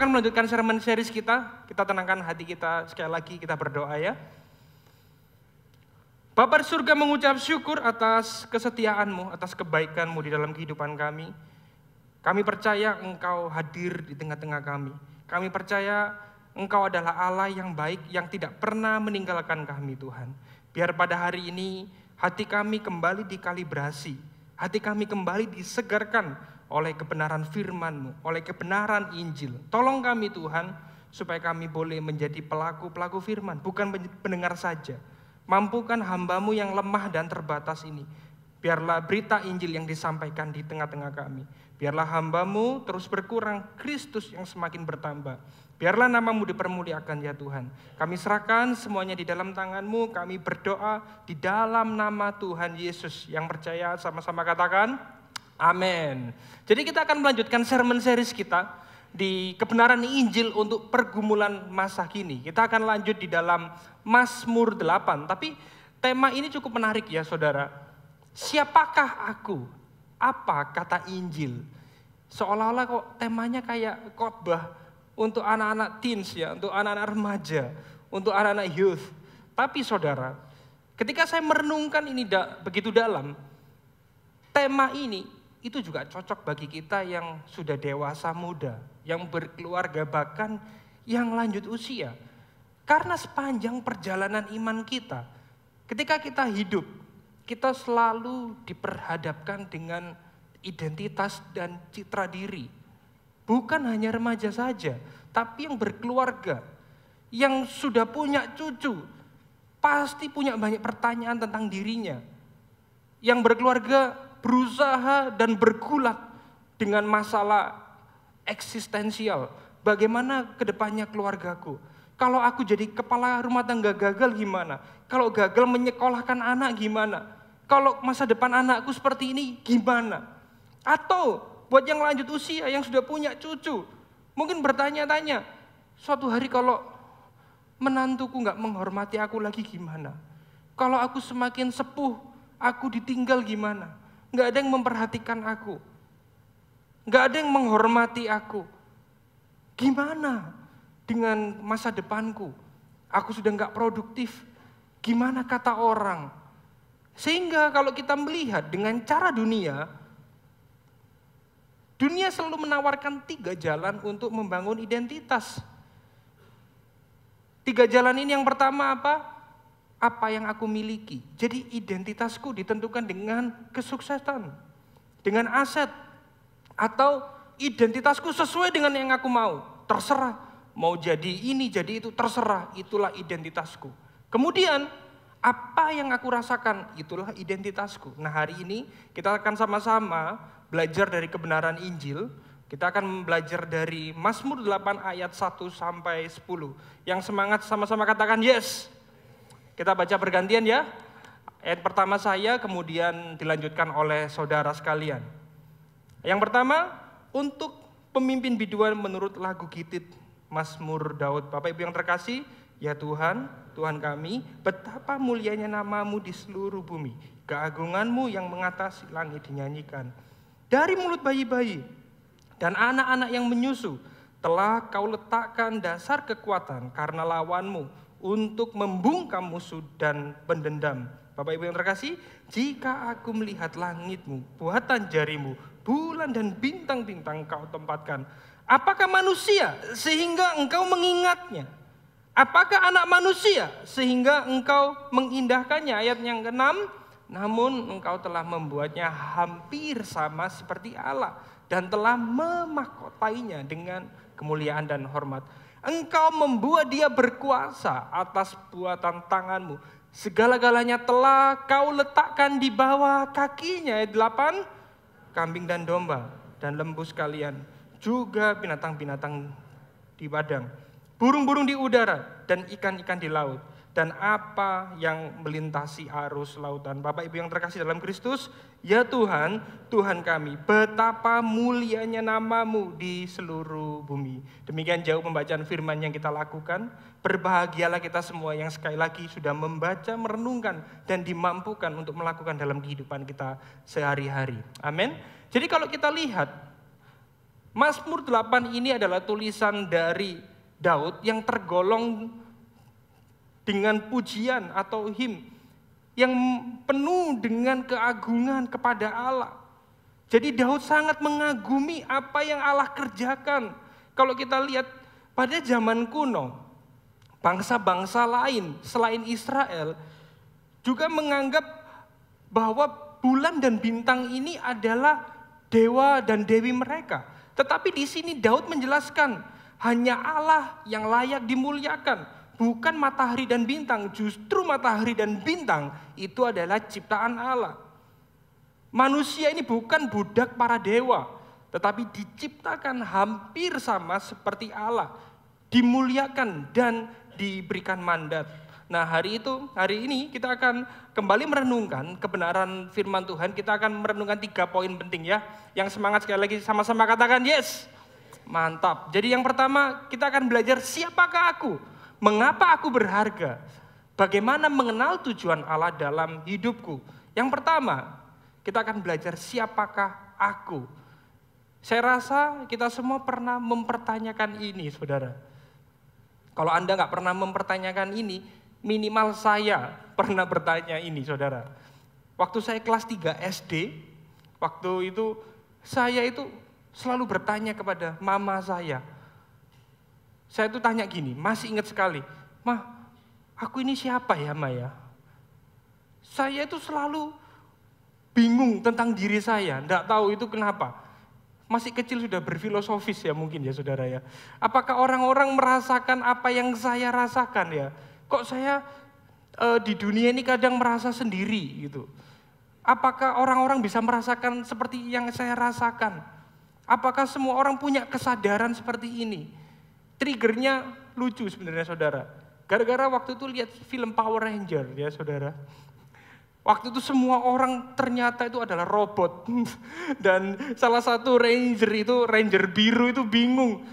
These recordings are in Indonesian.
akan melanjutkan sermon series kita. Kita tenangkan hati kita, sekali lagi kita berdoa ya. Bapa di surga, mengucap syukur atas kesetiaan-Mu, atas kebaikan-Mu di dalam kehidupan kami. Kami percaya Engkau hadir di tengah-tengah kami. Kami percaya Engkau adalah Allah yang baik, yang tidak pernah meninggalkan kami Tuhan. Biar pada hari ini hati kami kembali dikalibrasi, hati kami kembali disegarkan oleh kebenaran firman-Mu, oleh kebenaran Injil. Tolong kami Tuhan, supaya kami boleh menjadi pelaku-pelaku firman, bukan pendengar saja. Mampukan hamba-Mu yang lemah dan terbatas ini. Biarlah berita Injil yang disampaikan di tengah-tengah kami. Biarlah hamba-Mu terus berkurang, Kristus yang semakin bertambah. Biarlah nama-Mu dipermuliakan ya Tuhan. Kami serahkan semuanya di dalam tangan-Mu. Kami berdoa di dalam nama Tuhan Yesus. Yang percaya sama-sama katakan, amin. Jadi kita akan melanjutkan sermon series kita di kebenaran Injil untuk pergumulan masa kini. Kita akan lanjut di dalam Mazmur 8. Tapi tema ini cukup menarik ya saudara. Siapakah aku? Apa kata Injil? Seolah-olah kok temanya kayak khotbah untuk anak-anak teens ya, untuk anak-anak remaja, untuk anak-anak youth. Tapi saudara, ketika saya merenungkan ini begitu dalam, tema ini itu juga cocok bagi kita yang sudah dewasa muda, yang berkeluarga bahkan yang lanjut usia. Karena sepanjang perjalanan iman kita, ketika kita hidup, kita selalu diperhadapkan dengan identitas dan citra diri. Bukan hanya remaja saja, tapi yang berkeluarga, yang sudah punya cucu, pasti punya banyak pertanyaan tentang dirinya. Yang berkeluarga berusaha dan bergulat dengan masalah eksistensial. Bagaimana kedepannya keluargaku? Kalau aku jadi kepala rumah tangga gagal gimana? Kalau gagal menyekolahkan anak gimana? Kalau masa depan anakku seperti ini gimana? Atau buat yang lanjut usia, yang sudah punya cucu, mungkin bertanya-tanya, suatu hari kalau menantuku gak menghormati aku lagi gimana? Kalau aku semakin sepuh, aku ditinggal gimana? Gak ada yang memperhatikan aku. Gak ada yang menghormati aku. Gimana dengan masa depanku? Aku sudah gak produktif. Gimana kata orang? Sehingga kalau kita melihat dengan cara dunia selalu menawarkan 3 jalan untuk membangun identitas. 3 jalan ini yang pertama apa? Apa yang aku miliki. Jadi identitasku ditentukan dengan kesuksesan, dengan aset, atau identitasku sesuai dengan yang aku mau. Terserah, mau jadi ini, jadi itu, terserah, itulah identitasku. Kemudian, apa yang aku rasakan, itulah identitasku. Nah hari ini kita akan sama-sama belajar dari kebenaran Injil. Kita akan belajar dari Mazmur 8 ayat 1 sampai 10. Yang semangat sama-sama katakan yes. Kita baca bergantian ya. Ayat pertama saya, kemudian dilanjutkan oleh saudara sekalian. Yang pertama, untuk pemimpin biduan menurut lagu Gitit Mazmur Daud. Bapak Ibu yang terkasih, ya Tuhan, Tuhan kami, betapa mulianya nama-Mu di seluruh bumi. Keagungan-Mu yang mengatasi langit dinyanyikan. Dari mulut bayi-bayi dan anak-anak yang menyusu, telah Kau letakkan dasar kekuatan karena lawan-Mu untuk membungkam musuh dan pendendam. Bapak Ibu yang terkasih, jika aku melihat langit-Mu, buatan jari-Mu, bulan dan bintang-bintang Kau tempatkan. Apakah manusia sehingga Engkau mengingatnya? Apakah anak manusia sehingga Engkau mengindahkannya? Ayat yang ke-6. Namun Engkau telah membuatnya hampir sama seperti Allah dan telah memahkotainya dengan kemuliaan dan hormat. Engkau membuat dia berkuasa atas buatan tangan-Mu. Segala-galanya telah Kau letakkan di bawah kakinya. Ayat 8. Kambing dan domba dan lembu sekalian, juga binatang-binatang di padang, burung-burung di udara dan ikan-ikan di laut, dan apa yang melintasi arus lautan. Bapak Ibu yang terkasih dalam Kristus, ya Tuhan, Tuhan kami, betapa mulianya nama-Mu di seluruh bumi. Demikian jauh pembacaan firman yang kita lakukan. Berbahagialah kita semua yang sekali lagi sudah membaca, merenungkan, dan dimampukan untuk melakukan dalam kehidupan kita sehari-hari. Amin. Jadi kalau kita lihat, Mazmur 8 ini adalah tulisan dari Daud yang tergolong dengan pujian atau him yang penuh dengan keagungan kepada Allah. Jadi Daud sangat mengagumi apa yang Allah kerjakan. Kalau kita lihat pada zaman kuno, bangsa-bangsa lain selain Israel juga menganggap bahwa bulan dan bintang ini adalah dewa dan dewi mereka. Tetapi di sini Daud menjelaskan hanya Allah yang layak dimuliakan, bukan matahari dan bintang. Justru matahari dan bintang itu adalah ciptaan Allah. Manusia ini bukan budak para dewa, tetapi diciptakan hampir sama seperti Allah, dimuliakan dan diberikan mandat. Nah, hari ini kita akan kembali merenungkan kebenaran firman Tuhan. Kita akan merenungkan 3 poin penting ya. Yang semangat sekali lagi sama-sama katakan yes. Mantap. Jadi yang pertama kita akan belajar siapakah aku? Mengapa aku berharga? Bagaimana mengenal tujuan Allah dalam hidupku? Yang pertama, kita akan belajar siapakah aku. Saya rasa kita semua pernah mempertanyakan ini, saudara. Kalau Anda nggak pernah mempertanyakan ini, minimal saya pernah bertanya ini, saudara. Waktu saya kelas 3 SD, waktu itu saya itu selalu bertanya kepada mama saya. Saya tuh tanya gini, masih ingat sekali, "Mah, aku ini siapa ya, Ma ya?" Saya itu selalu bingung tentang diri saya, enggak tahu itu kenapa. Masih kecil sudah berfilosofis ya mungkin ya saudara ya. Apakah orang-orang merasakan apa yang saya rasakan ya? Kok saya di dunia ini kadang merasa sendiri gitu. Apakah orang-orang bisa merasakan seperti yang saya rasakan? Apakah semua orang punya kesadaran seperti ini? Triggernya lucu sebenarnya saudara. Gara-gara waktu itu lihat film Power Ranger ya saudara. Waktu itu semua orang ternyata itu adalah robot. Dan salah satu ranger biru itu bingung.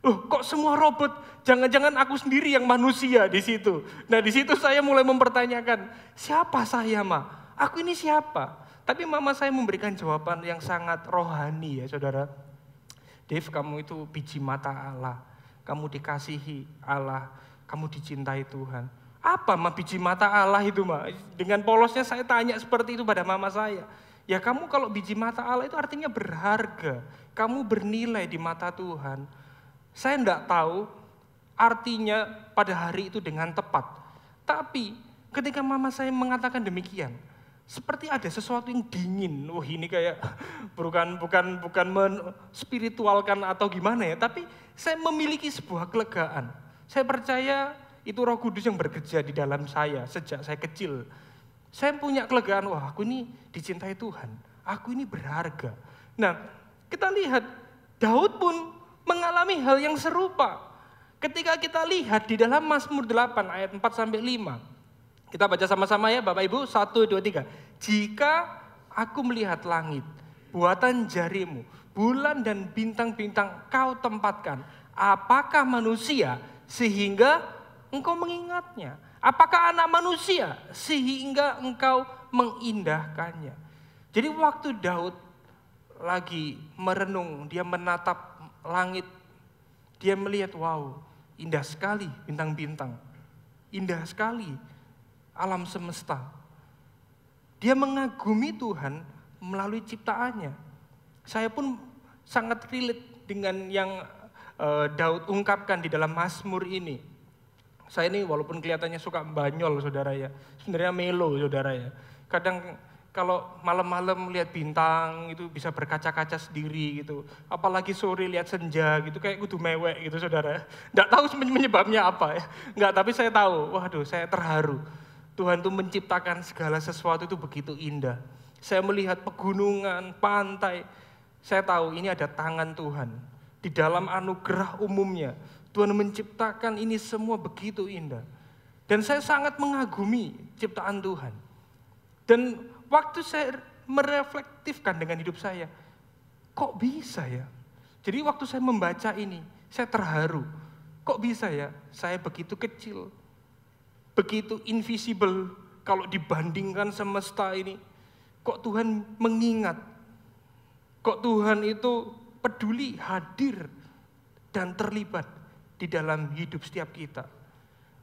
Kok semua robot? Jangan-jangan aku sendiri yang manusia di situ. Nah di situ saya mulai mempertanyakan, siapa saya, Ma? Aku ini siapa? Tapi mama saya memberikan jawaban yang sangat rohani ya saudara. Dave, kamu itu biji mata Allah. Kamu dikasihi Allah. Kamu dicintai Tuhan. Apa biji mata Allah itu, Ma? Dengan polosnya saya tanya seperti itu pada mama saya. Ya kamu kalau biji mata Allah itu artinya berharga. Kamu bernilai di mata Tuhan. Saya enggak tahu artinya pada hari itu dengan tepat. Tapi ketika mama saya mengatakan demikian, seperti ada sesuatu yang dingin. Wah ini kayak bukan menspiritualkan atau gimana ya. Tapi saya memiliki sebuah kelegaan. Saya percaya itu Roh Kudus yang bekerja di dalam saya sejak saya kecil. Saya punya kelegaan, wah aku ini dicintai Tuhan. Aku ini berharga. Nah, kita lihat Daud pun mengalami hal yang serupa. Ketika kita lihat di dalam Mazmur 8 ayat 4-5. Kita baca sama-sama ya Bapak Ibu, 1, 2, 3. Jika aku melihat langit, buatan jarimu, bulan dan bintang-bintang kau tempatkan. Apakah manusia sehingga engkau mengingatnya? Apakah anak manusia sehingga engkau mengindahkannya? Jadi waktu Daud lagi merenung, dia menatap langit, dia melihat wow, indah sekali bintang-bintang, indah sekali alam semesta. Dia mengagumi Tuhan melalui ciptaannya. Saya pun sangat relate dengan yang Daud ungkapkan di dalam Mazmur ini. Saya ini walaupun kelihatannya suka banyol saudara ya, sebenarnya melo saudara ya. Kadang kalau malam-malam lihat bintang itu bisa berkaca-kaca sendiri gitu. Apalagi sore lihat senja gitu kayak kudu mewek gitu saudara. Nggak tahu penyebabnya apa ya. Nggak, tapi saya tahu, waduh saya terharu. Tuhan tuh menciptakan segala sesuatu itu begitu indah. Saya melihat pegunungan, pantai. Saya tahu ini ada tangan Tuhan. Di dalam anugerah umumnya. Tuhan menciptakan ini semua begitu indah. Dan saya sangat mengagumi ciptaan Tuhan. Dan waktu saya mereflektifkan dengan hidup saya, kok bisa ya? Jadi waktu saya membaca ini, saya terharu. Kok bisa ya? Saya begitu kecil, begitu invisible kalau dibandingkan semesta ini. Kok Tuhan mengingat? Kok Tuhan itu peduli, hadir, dan terlibat di dalam hidup setiap kita.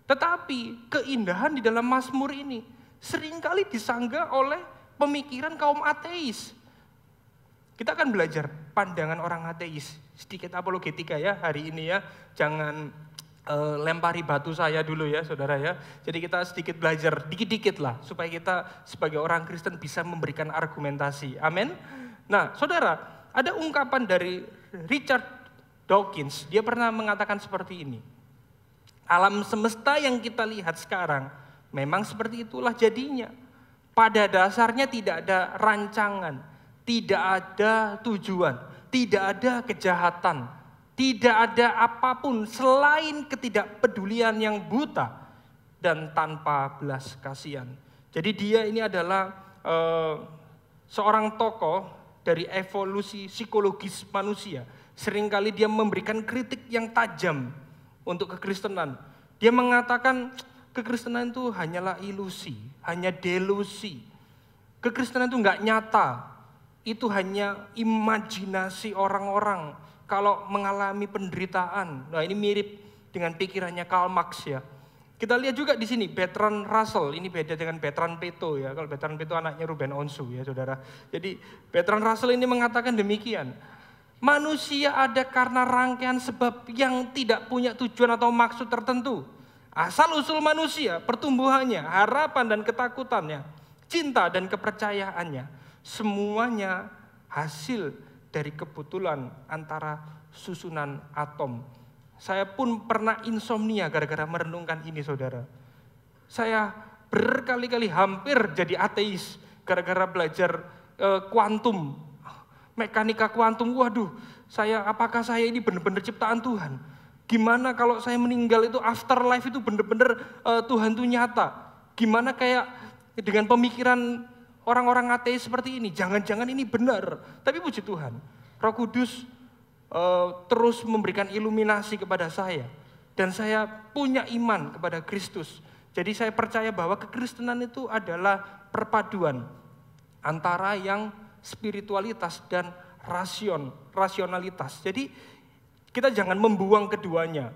Tetapi keindahan di dalam Mazmur ini seringkali disanggah oleh pemikiran kaum ateis. Kita akan belajar pandangan orang ateis, sedikit apologetika ya hari ini ya. Jangan lempari batu saya dulu ya saudara ya. Jadi kita sedikit belajar, dikit-dikit lah, supaya kita sebagai orang Kristen bisa memberikan argumentasi. Amin. Nah saudara, ada ungkapan dari Richard Dawkins, dia pernah mengatakan seperti ini. Alam semesta yang kita lihat sekarang, memang seperti itulah jadinya. Pada dasarnya tidak ada rancangan, tidak ada tujuan, tidak ada kejahatan, tidak ada apapun selain ketidakpedulian yang buta dan tanpa belas kasihan. Jadi dia ini adalah seorang tokoh dari evolusi psikologis manusia. Seringkali dia memberikan kritik yang tajam untuk kekristenan. Dia mengatakan kekristenan itu hanyalah ilusi, hanya delusi. Kekristenan itu enggak nyata, itu hanya imajinasi orang-orang kalau mengalami penderitaan. Nah ini mirip dengan pikirannya Karl Marx ya. Kita lihat juga di sini Bertrand Russell, ini beda dengan Bertrand Peto ya. Kalau Bertrand Peto anaknya Ruben Onsu ya saudara. Jadi Bertrand Russell ini mengatakan demikian. Manusia ada karena rangkaian sebab yang tidak punya tujuan atau maksud tertentu. Asal-usul manusia, pertumbuhannya, harapan dan ketakutannya, cinta dan kepercayaannya, semuanya hasil dari kebetulan antara susunan atom. Saya pun pernah insomnia gara-gara merenungkan ini saudara. Saya berkali-kali hampir jadi ateis gara-gara belajar kuantum, mekanika kuantum. Waduh, apakah saya ini benar-benar ciptaan Tuhan? Gimana kalau saya meninggal itu afterlife itu benar-benar Tuhan itu nyata? Gimana kayak dengan pemikiran orang-orang ateis seperti ini? Jangan-jangan ini benar. Tapi puji Tuhan, Roh Kudus terus memberikan iluminasi kepada saya. Dan saya punya iman kepada Kristus. Jadi saya percaya bahwa kekristenan itu adalah perpaduan antara yang spiritualitas dan rasionalitas. Jadi kita jangan membuang keduanya.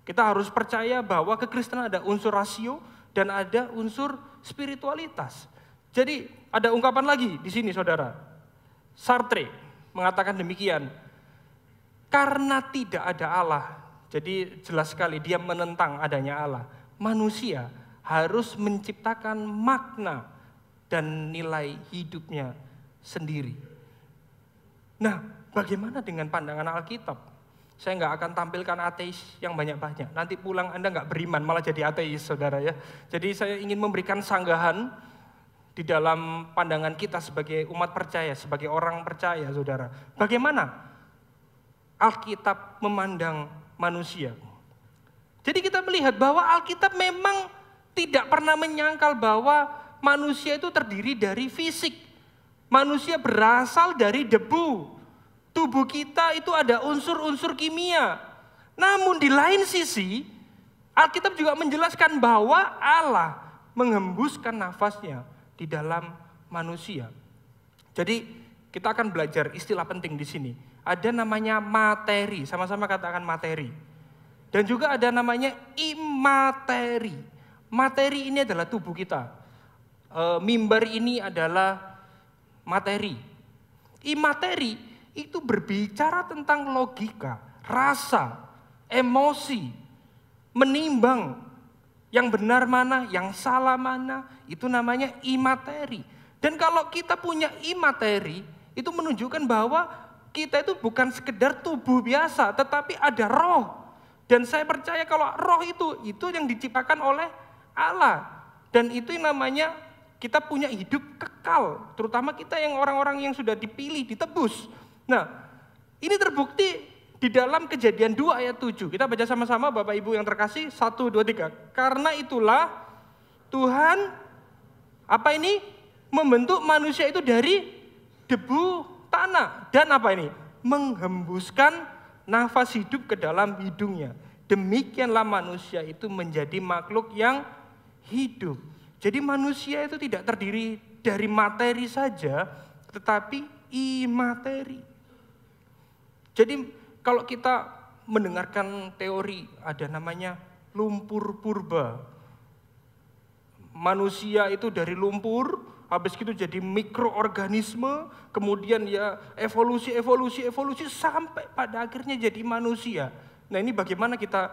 Kita harus percaya bahwa kekristenan ada unsur rasio dan ada unsur spiritualitas. Jadi ada ungkapan lagi di sini saudara. Sartre mengatakan demikian. Karena tidak ada Allah, jadi jelas sekali dia menentang adanya Allah. Manusia harus menciptakan makna dan nilai hidupnya sendiri. Nah, bagaimana dengan pandangan Alkitab? Saya nggak akan tampilkan ateis yang banyak-banyak. Nanti pulang Anda nggak beriman, malah jadi ateis, saudara ya. Jadi saya ingin memberikan sanggahan di dalam pandangan kita sebagai umat percaya, sebagai orang percaya, saudara. Bagaimana Alkitab memandang manusia? Jadi kita melihat bahwa Alkitab memang tidak pernah menyangkal bahwa manusia itu terdiri dari fisik. Manusia berasal dari debu. Tubuh kita itu ada unsur-unsur kimia. Namun di lain sisi, Alkitab juga menjelaskan bahwa Allah menghembuskan nafasnya di dalam manusia. Jadi kita akan belajar istilah penting di sini. Ada namanya materi, sama-sama katakan materi. Dan juga ada namanya imateri. Materi ini adalah tubuh kita. Mimbar ini adalah materi. Imateri itu berbicara tentang logika, rasa, emosi, menimbang yang benar mana, yang salah mana, itu namanya imateri. Dan kalau kita punya imateri, itu menunjukkan bahwa kita itu bukan sekedar tubuh biasa, tetapi ada roh. Dan saya percaya kalau roh itu yang diciptakan oleh Allah. Dan itu yang namanya kita punya hidup kekal. Terutama kita yang orang-orang yang sudah dipilih, ditebus. Nah, ini terbukti di dalam Kejadian 2 ayat 7. Kita baca sama-sama Bapak Ibu yang terkasih, 1, 2, 3. Karena itulah Tuhan, membentuk manusia itu dari debu tanah. Dan menghembuskan nafas hidup ke dalam hidungnya. Demikianlah manusia itu menjadi makhluk yang hidup. Jadi manusia itu tidak terdiri dari materi saja, tetapi imateri. Jadi kalau kita mendengarkan teori ada namanya lumpur purba. Manusia itu dari lumpur, habis itu jadi mikroorganisme, kemudian ya evolusi sampai pada akhirnya jadi manusia. Nah ini bagaimana kita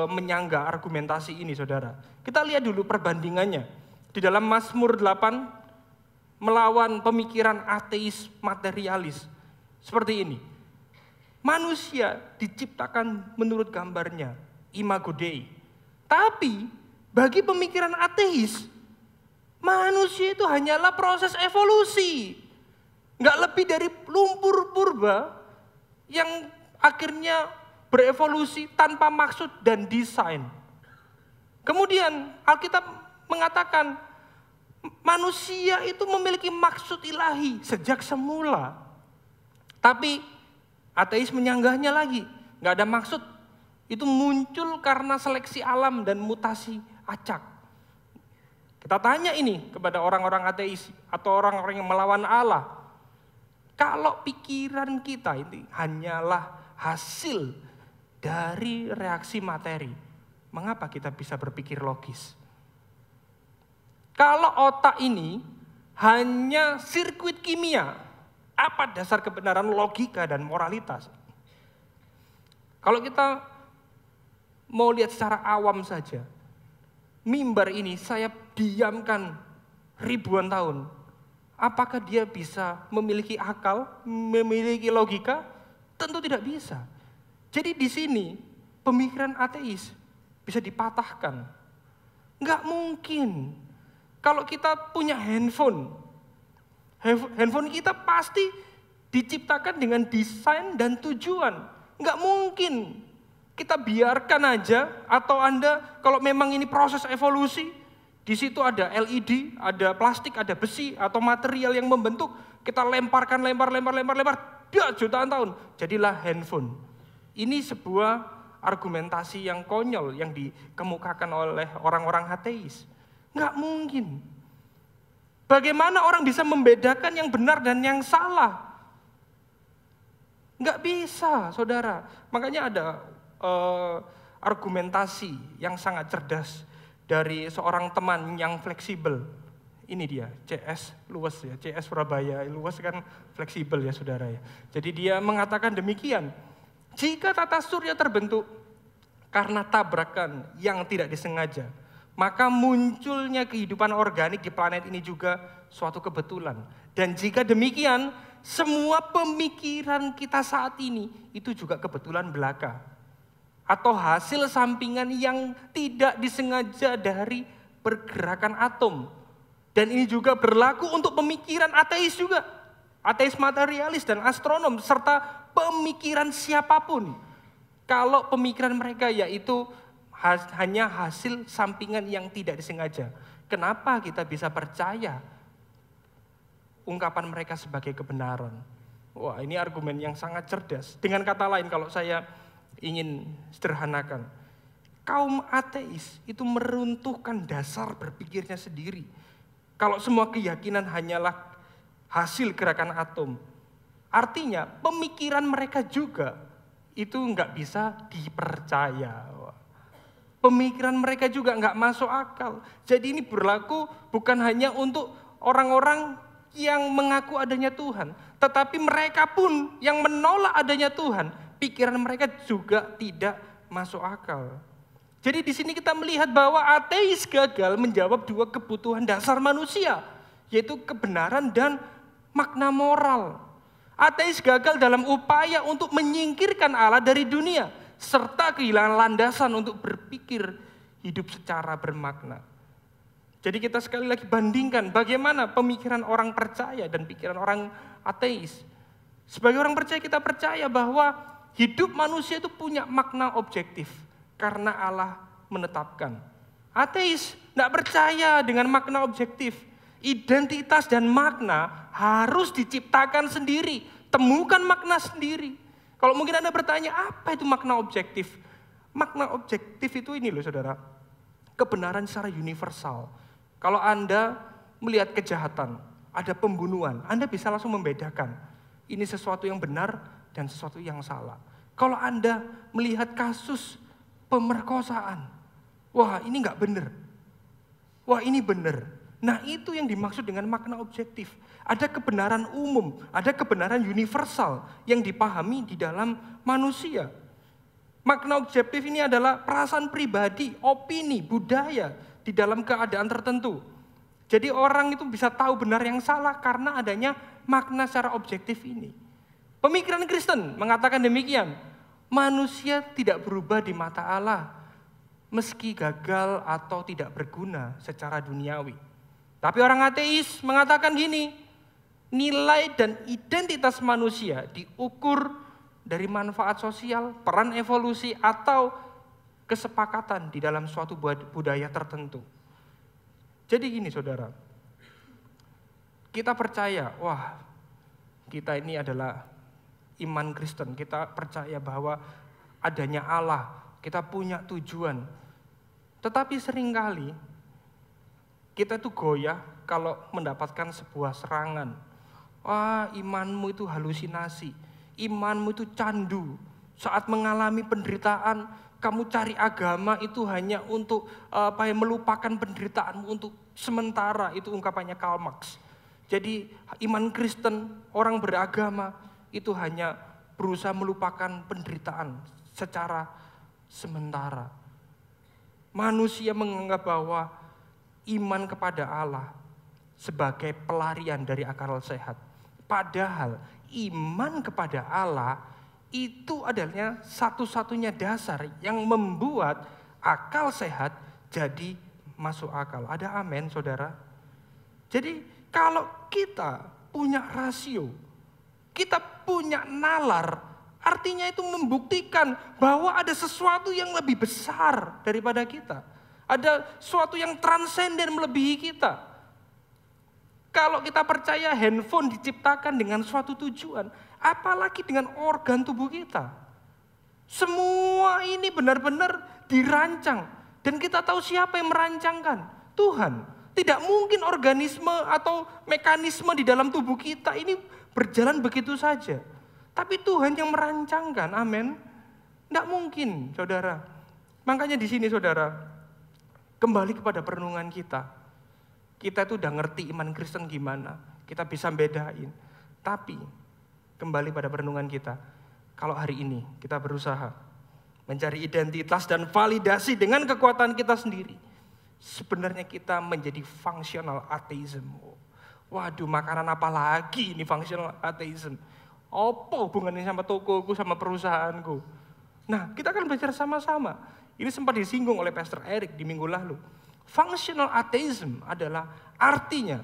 menyangga argumentasi ini saudara. Kita lihat dulu perbandingannya. Di dalam Mazmur 8 melawan pemikiran ateis materialis. Seperti ini. Manusia diciptakan menurut gambarnya, imago Dei. Tapi bagi pemikiran ateis, manusia itu hanyalah proses evolusi. Nggak lebih dari lumpur purba yang akhirnya berevolusi tanpa maksud dan desain. Kemudian Alkitab mengatakan manusia itu memiliki maksud ilahi sejak semula. Tapi ateis menyanggahnya lagi, nggak ada maksud. Itu muncul karena seleksi alam dan mutasi acak. Kita tanya ini kepada orang-orang ateis atau orang-orang yang melawan Allah. Kalau pikiran kita ini hanyalah hasil dari reaksi materi, mengapa kita bisa berpikir logis? Kalau otak ini hanya sirkuit kimia, apa dasar kebenaran logika dan moralitas? Kalau kita mau lihat secara awam saja, mimbar ini saya diamkan ribuan tahun. Apakah dia bisa memiliki akal, memiliki logika? Tentu tidak bisa. Jadi di sini pemikiran ateis bisa dipatahkan. Enggak mungkin. Kalau kita punya handphone kita pasti diciptakan dengan desain dan tujuan. Enggak mungkin kita biarkan aja, atau Anda kalau memang ini proses evolusi, di situ ada LED, ada plastik, ada besi atau material yang membentuk, kita lemparkan, lempar, jutaan tahun, jadilah handphone. Ini sebuah argumentasi yang konyol yang dikemukakan oleh orang-orang ateis. Enggak mungkin. Bagaimana orang bisa membedakan yang benar dan yang salah? Enggak bisa, saudara. Makanya ada argumentasi yang sangat cerdas dari seorang teman yang fleksibel. Ini dia, CS Luwes ya, CS Surabaya. Luwes kan fleksibel ya saudara ya. Jadi dia mengatakan demikian. Jika tata surya terbentuk karena tabrakan yang tidak disengaja, maka munculnya kehidupan organik di planet ini juga suatu kebetulan. Dan jika demikian, semua pemikiran kita saat ini itu juga kebetulan belaka. Atau hasil sampingan yang tidak disengaja dari pergerakan atom. Dan ini juga berlaku untuk pemikiran ateis juga. Ateis materialis dan astronom, serta pemikiran siapapun. Kalau pemikiran mereka yaitu hanya hasil sampingan yang tidak disengaja. Kenapa kita bisa percaya ungkapan mereka sebagai kebenaran? Wah, ini argumen yang sangat cerdas. Dengan kata lain, kalau saya ingin sederhanakan, kaum ateis itu meruntuhkan dasar berpikirnya sendiri. Kalau semua keyakinan hanyalah hasil gerakan atom, artinya pemikiran mereka juga itu nggak bisa dipercaya. Pemikiran mereka juga nggak masuk akal. Jadi ini berlaku bukan hanya untuk orang-orang yang mengaku adanya Tuhan, tetapi mereka pun yang menolak adanya Tuhan, pikiran mereka juga tidak masuk akal. Jadi di sini kita melihat bahwa ateis gagal menjawab dua kebutuhan dasar manusia, yaitu kebenaran dan makna moral. Ateis gagal dalam upaya untuk menyingkirkan Allah dari dunia, serta kehilangan landasan untuk berpikir hidup secara bermakna. Jadi kita sekali lagi bandingkan bagaimana pemikiran orang percaya dan pikiran orang ateis. Sebagai orang percaya, kita percaya bahwa hidup manusia itu punya makna objektif karena Allah menetapkan. Ateis tidak percaya dengan makna objektif. Identitas dan makna harus diciptakan sendiri. Temukan makna sendiri. Kalau mungkin Anda bertanya, apa itu makna objektif? Makna objektif itu ini loh saudara, kebenaran secara universal. Kalau Anda melihat kejahatan, ada pembunuhan, Anda bisa langsung membedakan. Ini sesuatu yang benar dan sesuatu yang salah. Kalau Anda melihat kasus pemerkosaan, wah ini nggak benar. Wah ini benar. Nah itu yang dimaksud dengan makna objektif. Ada kebenaran umum, ada kebenaran universal yang dipahami di dalam manusia. Makna objektif ini adalah perasaan pribadi, opini, budaya di dalam keadaan tertentu. Jadi orang itu bisa tahu benar yang salah karena adanya makna secara objektif ini. Pemikiran Kristen mengatakan demikian. Manusia tidak berubah di mata Allah meski gagal atau tidak berguna secara duniawi. Tapi orang ateis mengatakan gini, nilai dan identitas manusia diukur dari manfaat sosial, peran evolusi, atau kesepakatan di dalam suatu budaya tertentu. Jadi gini saudara, kita percaya, wah kita ini adalah iman Kristen, kita percaya bahwa adanya Allah, kita punya tujuan. Tetapi seringkali kita tuh goyah kalau mendapatkan sebuah serangan. Wah imanmu itu halusinasi, imanmu itu candu. Saat mengalami penderitaan, kamu cari agama itu hanya untuk melupakan penderitaanmu untuk sementara, itu ungkapannya Karl Marx. Jadi iman Kristen, orang beragama itu hanya berusaha melupakan penderitaan secara sementara. Manusia menganggap bahwa iman kepada Allah sebagai pelarian dari akal sehat. Padahal iman kepada Allah itu adalah satu-satunya dasar yang membuat akal sehat jadi masuk akal. Ada amin, saudara? Jadi kalau kita punya rasio, kita punya nalar, artinya itu membuktikan bahwa ada sesuatu yang lebih besar daripada kita. Ada sesuatu yang transenden melebihi kita. Kalau kita percaya handphone diciptakan dengan suatu tujuan, apalagi dengan organ tubuh kita. Semua ini benar-benar dirancang. Dan kita tahu siapa yang merancangkan? Tuhan. Tidak mungkin organisme atau mekanisme di dalam tubuh kita ini berjalan begitu saja. Tapi Tuhan yang merancangkan, amin. Tidak mungkin, saudara. Makanya di sini, saudara, kembali kepada perenungan kita. Kita itu udah ngerti iman Kristen gimana. Kita bisa bedain. Tapi, kembali pada perenungan kita. Kalau hari ini kita berusaha mencari identitas dan validasi dengan kekuatan kita sendiri. Sebenarnya kita menjadi functional atheism. Waduh, makanan apa lagi ini functional atheism? Apa hubungannya sama tokoku, sama perusahaanku? Nah, kita akan belajar sama-sama. Ini sempat disinggung oleh Pastor Eric di minggu lalu. Functional atheism adalah artinya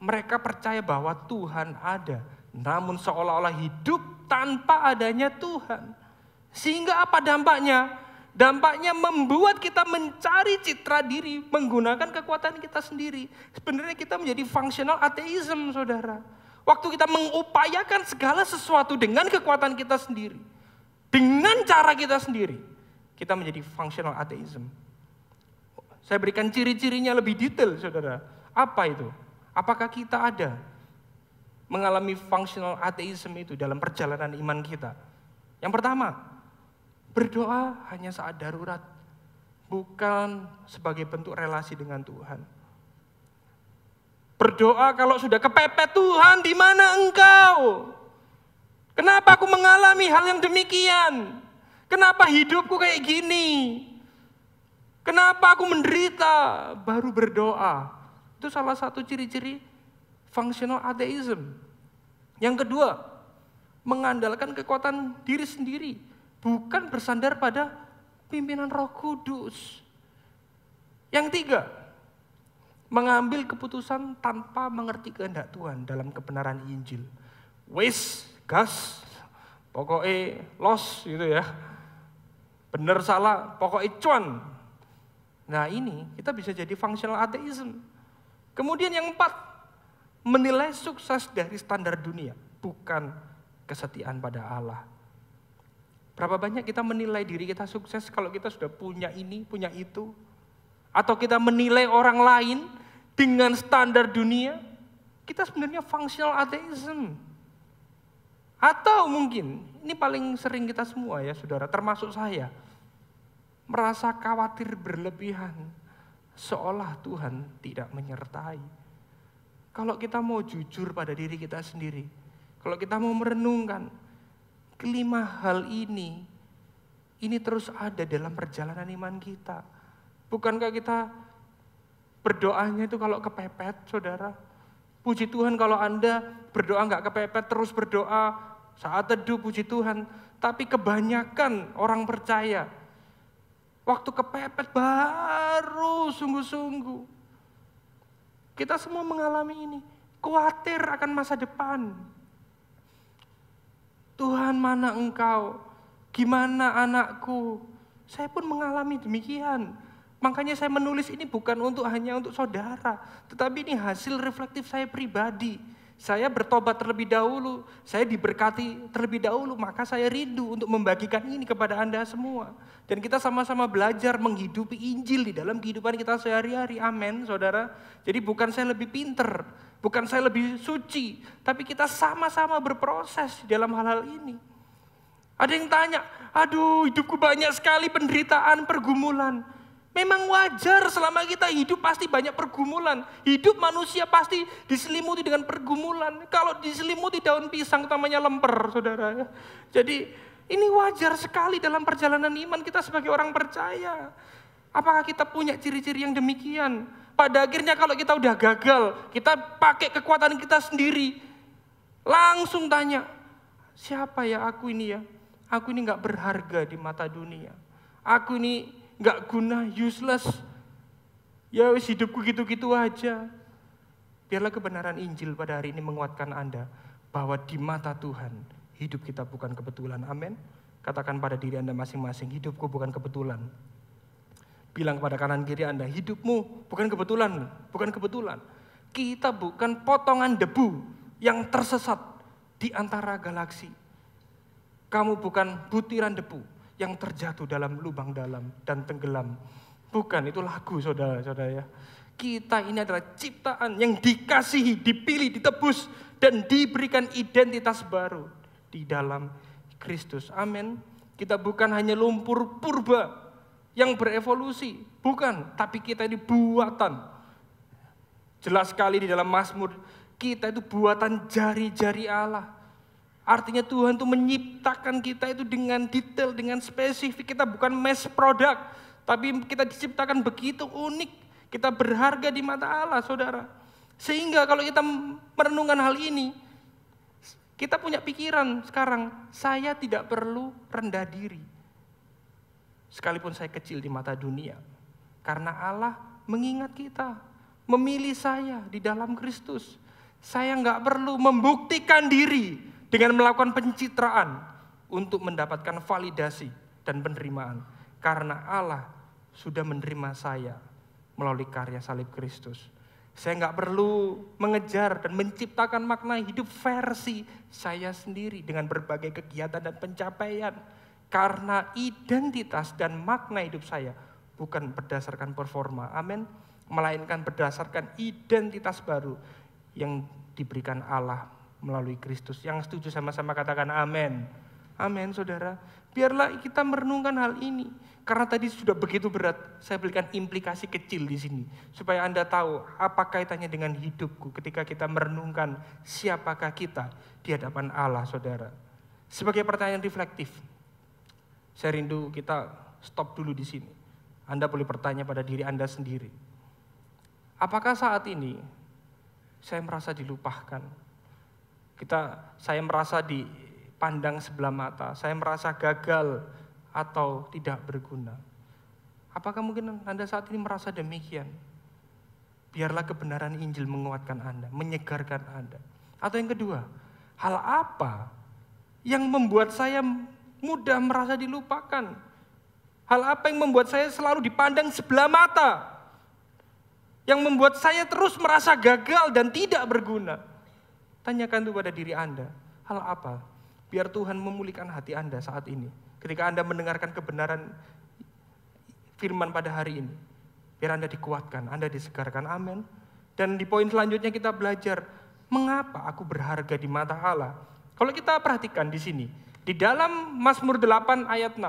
mereka percaya bahwa Tuhan ada, namun seolah-olah hidup tanpa adanya Tuhan. Sehingga apa dampaknya? Dampaknya membuat kita mencari citra diri menggunakan kekuatan kita sendiri. Sebenarnya kita menjadi functional atheism, saudara. Waktu kita mengupayakan segala sesuatu dengan kekuatan kita sendiri, dengan cara kita sendiri, kita menjadi functional atheism. Saya berikan ciri-cirinya lebih detail, saudara. Apa itu? Apakah kita ada mengalami functional atheism itu dalam perjalanan iman kita? Yang pertama, berdoa hanya saat darurat, bukan sebagai bentuk relasi dengan Tuhan. Berdoa kalau sudah kepepet, Tuhan di mana Engkau? Kenapa aku mengalami hal yang demikian? Kenapa hidupku kayak gini? Kenapa aku menderita? Baru berdoa. Itu salah satu ciri-ciri functional atheism. Yang kedua, mengandalkan kekuatan diri sendiri. Bukan bersandar pada pimpinan Roh Kudus. Yang tiga, mengambil keputusan tanpa mengerti kehendak Tuhan dalam kebenaran Injil. Wis, gas, pokoknya los gitu ya. Benar salah, pokoknya cuan. Nah ini kita bisa jadi functional atheism. Kemudian yang 4, menilai sukses dari standar dunia, bukan kesetiaan pada Allah. Berapa banyak kita menilai diri kita sukses kalau kita sudah punya ini, punya itu. Atau kita menilai orang lain dengan standar dunia, kita sebenarnya functional atheism. Atau mungkin, ini paling sering kita semua ya saudara, termasuk saya, merasa khawatir berlebihan, seolah Tuhan tidak menyertai. Kalau kita mau jujur pada diri kita sendiri, kalau kita mau merenungkan, kelima hal ini terus ada dalam perjalanan iman kita. Bukankah kita berdoanya itu kalau kepepet, saudara? Puji Tuhan kalau Anda berdoa nggak kepepet, terus berdoa saat teduh, puji Tuhan. Tapi kebanyakan orang percaya, waktu kepepet baru sungguh-sungguh. Kita semua mengalami ini, khawatir akan masa depan. Tuhan, mana Engkau? Gimana anakku? Saya pun mengalami demikian. Makanya saya menulis ini bukan hanya untuk saudara, tetapi ini hasil reflektif saya pribadi. Saya bertobat terlebih dahulu, saya diberkati terlebih dahulu, maka saya rindu untuk membagikan ini kepada Anda semua. Dan kita sama-sama belajar menghidupi Injil di dalam kehidupan kita sehari-hari. Amin, saudara. Jadi bukan saya lebih pinter, bukan saya lebih suci, tapi kita sama-sama berproses dalam hal-hal ini. Ada yang tanya, aduh hidupku banyak sekali penderitaan, pergumulan. Memang wajar, selama kita hidup pasti banyak pergumulan. Hidup manusia pasti diselimuti dengan pergumulan. Kalau diselimuti daun pisang namanya lemper, saudara. Jadi ini wajar sekali dalam perjalanan iman kita sebagai orang percaya. Apakah kita punya ciri-ciri yang demikian? Pada akhirnya kalau kita udah gagal, kita pakai kekuatan kita sendiri. Langsung tanya, siapa ya aku ini ya? Aku ini gak berharga di mata dunia. Aku ini gak guna, useless. Ya wis hidupku gitu-gitu aja. Biarlah kebenaran Injil pada hari ini menguatkan Anda bahwa di mata Tuhan hidup kita bukan kebetulan. Amin. Katakan pada diri Anda masing-masing, hidupku bukan kebetulan. Bilang kepada kanan kiri Anda, hidupmu bukan kebetulan, bukan kebetulan. Kita bukan potongan debu yang tersesat di antara galaksi. Kamu bukan butiran debu yang terjatuh dalam lubang dalam dan tenggelam. Bukan, itu lagu saudara-saudara ya. Kita ini adalah ciptaan yang dikasihi, dipilih, ditebus, dan diberikan identitas baru di dalam Kristus. Amin. Kita bukan hanya lumpur purba yang berevolusi. Bukan, tapi kita ini buatan. Jelas sekali di dalam Mazmur, kita itu buatan jari-jari Allah. Artinya Tuhan itu menciptakan kita itu dengan detail, dengan spesifik. Kita bukan mass product, tapi kita diciptakan begitu unik. Kita berharga di mata Allah, saudara. Sehingga kalau kita merenungkan hal ini, kita punya pikiran sekarang, saya tidak perlu rendah diri. Sekalipun saya kecil di mata dunia. Karena Allah mengingat kita, memilih saya di dalam Kristus. Saya nggak perlu membuktikan diri dengan melakukan pencitraan untuk mendapatkan validasi dan penerimaan. Karena Allah sudah menerima saya melalui karya salib Kristus. Saya nggak perlu mengejar dan menciptakan makna hidup versi saya sendiri dengan berbagai kegiatan dan pencapaian. Karena identitas dan makna hidup saya bukan berdasarkan performa, amin, melainkan berdasarkan identitas baru yang diberikan Allah melalui Kristus. Yang setuju sama-sama katakan amin. Amin, saudara. Biarlah kita merenungkan hal ini. Karena tadi sudah begitu berat, saya berikan implikasi kecil di sini. Supaya Anda tahu apa kaitannya dengan hidupku ketika kita merenungkan siapakah kita di hadapan Allah, saudara. Sebagai pertanyaan reflektif, saya rindu kita stop dulu di sini. Anda boleh bertanya pada diri Anda sendiri. Apakah saat ini saya merasa dilupakan? Saya merasa dipandang sebelah mata, saya merasa gagal atau tidak berguna. Apakah mungkin Anda saat ini merasa demikian? Biarlah kebenaran Injil menguatkan Anda, menyegarkan Anda. Atau yang kedua, hal apa yang membuat saya mudah merasa dilupakan? Hal apa yang membuat saya selalu dipandang sebelah mata? Yang membuat saya terus merasa gagal dan tidak berguna? Tanyakan itu pada diri Anda, hal apa? Biar Tuhan memulihkan hati Anda saat ini. Ketika Anda mendengarkan kebenaran firman pada hari ini, biar Anda dikuatkan, Anda disegarkan, amin. Dan di poin selanjutnya kita belajar, mengapa aku berharga di mata Allah? Kalau kita perhatikan di sini, di dalam Mazmur 8 ayat 6,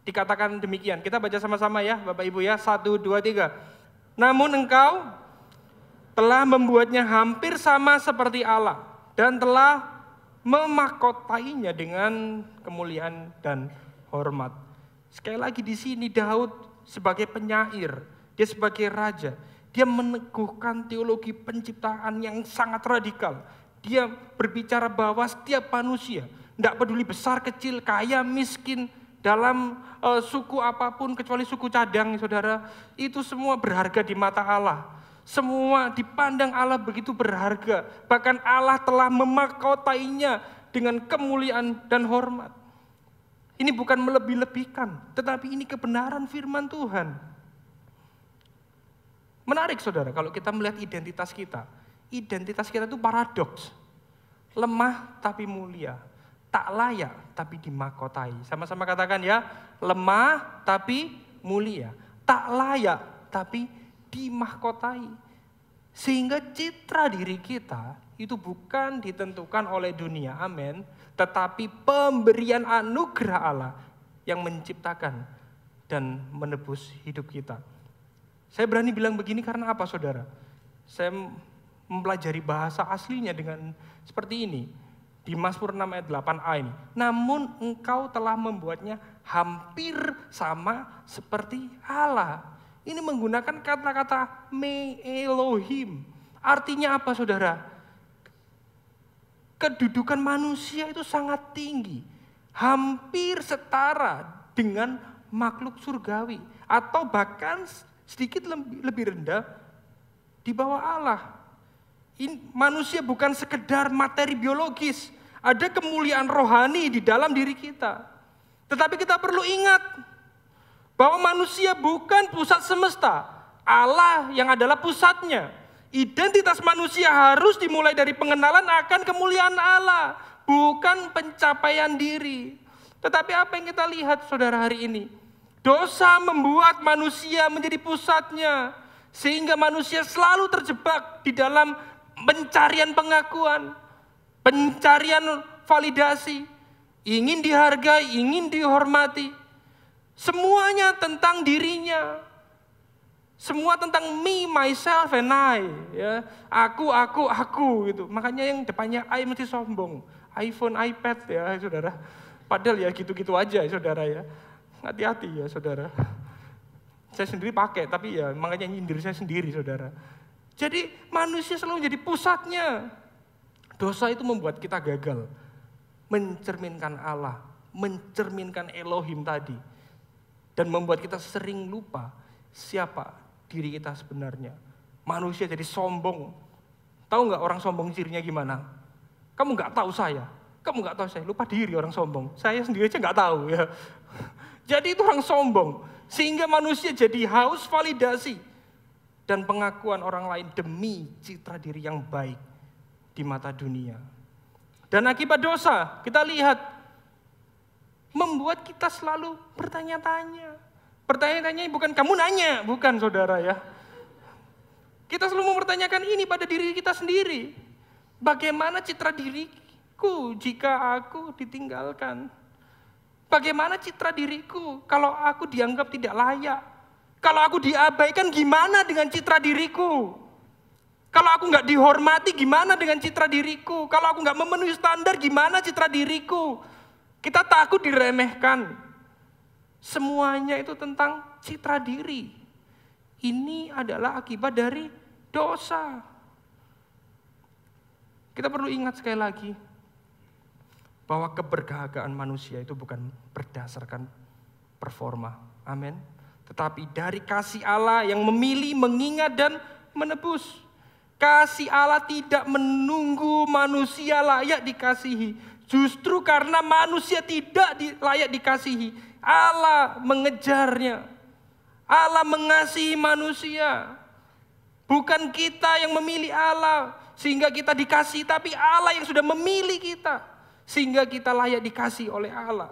dikatakan demikian. Kita baca sama-sama ya, Bapak Ibu ya. 1, 2, 3. Namun engkau telah membuatnya hampir sama seperti Allah dan telah memahkotainya dengan kemuliaan dan hormat. Sekali lagi di sini Daud sebagai penyair, dia sebagai raja, dia meneguhkan teologi penciptaan yang sangat radikal. Dia berbicara bahwa setiap manusia, tidak peduli besar, kecil, kaya, miskin, dalam suku apapun kecuali suku cadang, saudara, itu semua berharga di mata Allah. Semua dipandang Allah begitu berharga. Bahkan Allah telah memahkotainya dengan kemuliaan dan hormat. Ini bukan melebih-lebihkan, tetapi ini kebenaran firman Tuhan. Menarik saudara, kalau kita melihat identitas kita. Identitas kita itu paradoks. Lemah tapi mulia. Tak layak tapi dimahkotai. Sama-sama katakan ya, lemah tapi mulia. Tak layak tapi dimahkotai. Sehingga citra diri kita itu bukan ditentukan oleh dunia, amin. Tetapi pemberian anugerah Allah yang menciptakan dan menebus hidup kita. Saya berani bilang begini karena apa saudara? Saya mempelajari bahasa aslinya dengan seperti ini. Di Mazmur 6 ayat 8a ini. Namun engkau telah membuatnya hampir sama seperti Allah. Ini menggunakan kata-kata me Elohim. Artinya apa saudara? Kedudukan manusia itu sangat tinggi. Hampir setara dengan makhluk surgawi. Atau bahkan sedikit lebih rendah di bawah Allah. Manusia bukan sekedar materi biologis, ada kemuliaan rohani di dalam diri kita. Tetapi kita perlu ingat bahwa manusia bukan pusat semesta, Allah yang adalah pusatnya. Identitas manusia harus dimulai dari pengenalan akan kemuliaan Allah, bukan pencapaian diri. Tetapi apa yang kita lihat saudara hari ini? Dosa membuat manusia menjadi pusatnya, sehingga manusia selalu terjebak di dalam pencarian pengakuan, pencarian validasi, ingin dihargai, ingin dihormati. Semuanya tentang dirinya. Semua tentang me, myself, and I. Ya. Aku gitu. Makanya yang depannya I mesti sombong. iPhone, iPad ya saudara. Padahal ya gitu-gitu aja ya saudara ya. Hati-hati ya saudara. Saya sendiri pakai, tapi ya makanya nyindir saya sendiri saudara. Jadi manusia selalu menjadi pusatnya. Dosa itu membuat kita gagal. Mencerminkan Allah, mencerminkan Elohim tadi. Dan membuat kita sering lupa siapa diri kita sebenarnya. Manusia jadi sombong. Tahu nggak orang sombong cirinya gimana? Kamu nggak tahu saya. Kamu nggak tahu saya. Lupa diri orang sombong. Saya sendiri aja nggak tahu ya. Jadi itu orang sombong. Sehingga manusia jadi haus validasi dan pengakuan orang lain demi citra diri yang baik di mata dunia. Dan akibat dosa, kita lihat membuat kita selalu bertanya-tanya. Pertanyaan-tanya bukan kamu nanya, bukan saudara ya. Kita selalu mempertanyakan ini pada diri kita sendiri. Bagaimana citra diriku jika aku ditinggalkan? Bagaimana citra diriku kalau aku dianggap tidak layak? Kalau aku diabaikan gimana dengan citra diriku? Kalau aku nggak dihormati gimana dengan citra diriku? Kalau aku nggak memenuhi standar gimana citra diriku? Kita takut diremehkan. Semuanya itu tentang citra diri. Ini adalah akibat dari dosa. Kita perlu ingat sekali lagi bahwa keberbahagiaan manusia itu bukan berdasarkan performa. Amin. Tetapi dari kasih Allah yang memilih, mengingat dan menebus. Kasih Allah tidak menunggu manusia layak dikasihi. Justru karena manusia tidak layak dikasihi, Allah mengejarnya. Allah mengasihi manusia. Bukan kita yang memilih Allah sehingga kita dikasihi, tapi Allah yang sudah memilih kita sehingga kita layak dikasihi oleh Allah.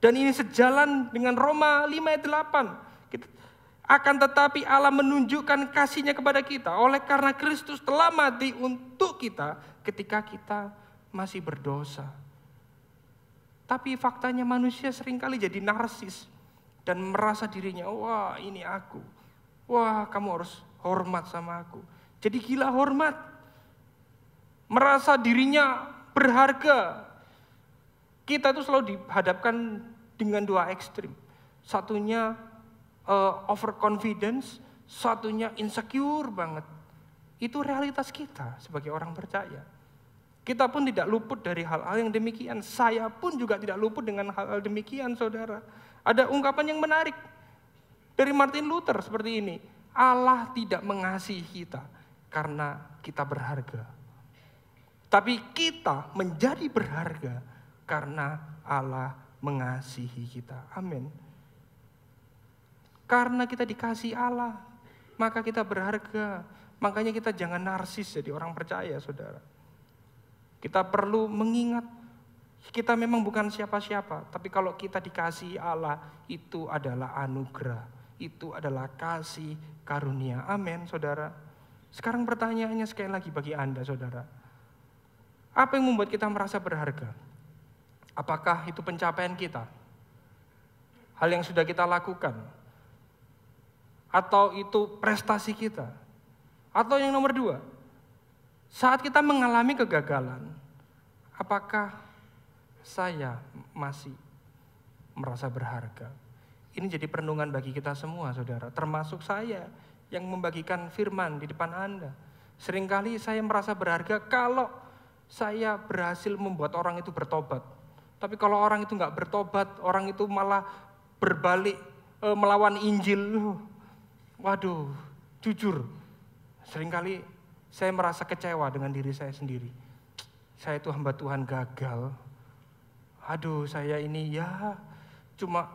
Dan ini sejalan dengan Roma 5 ayat 8. Akan tetapi Allah menunjukkan kasih-Nya kepada kita oleh karena Kristus telah mati untuk kita ketika kita masih berdosa. Tapi faktanya manusia seringkali jadi narsis dan merasa dirinya, wah ini aku. Wah kamu harus hormat sama aku. Jadi gila hormat. Merasa dirinya berharga. Kita tuh selalu dihadapkan dengan dua ekstrim. Satunya overconfidence, satunya insecure banget. Itu realitas kita sebagai orang percaya. Kita pun tidak luput dari hal-hal yang demikian. Saya pun juga tidak luput dengan hal-hal demikian, saudara. Ada ungkapan yang menarik dari Martin Luther seperti ini. Allah tidak mengasihi kita karena kita berharga. Tapi kita menjadi berharga karena Allah mengasihi kita. Amin. Karena kita dikasihi Allah, maka kita berharga. Makanya kita jangan narsis jadi orang percaya, saudara. Kita perlu mengingat, kita memang bukan siapa-siapa. Tapi kalau kita dikasihi Allah, itu adalah anugerah. Itu adalah kasih karunia. Amin, saudara. Sekarang pertanyaannya sekali lagi bagi Anda, saudara. Apa yang membuat kita merasa berharga? Apakah itu pencapaian kita? Hal yang sudah kita lakukan? Atau itu prestasi kita? Atau yang nomor 2, saat kita mengalami kegagalan, apakah saya masih merasa berharga? Ini jadi perenungan bagi kita semua, saudara. Termasuk saya yang membagikan firman di depan Anda. Seringkali saya merasa berharga kalau saya berhasil membuat orang itu bertobat. Tapi kalau orang itu nggak bertobat, orang itu malah berbalik melawan Injil. Waduh, jujur, seringkali saya merasa kecewa dengan diri saya sendiri. Saya itu hamba Tuhan gagal. Aduh, saya ini ya cuma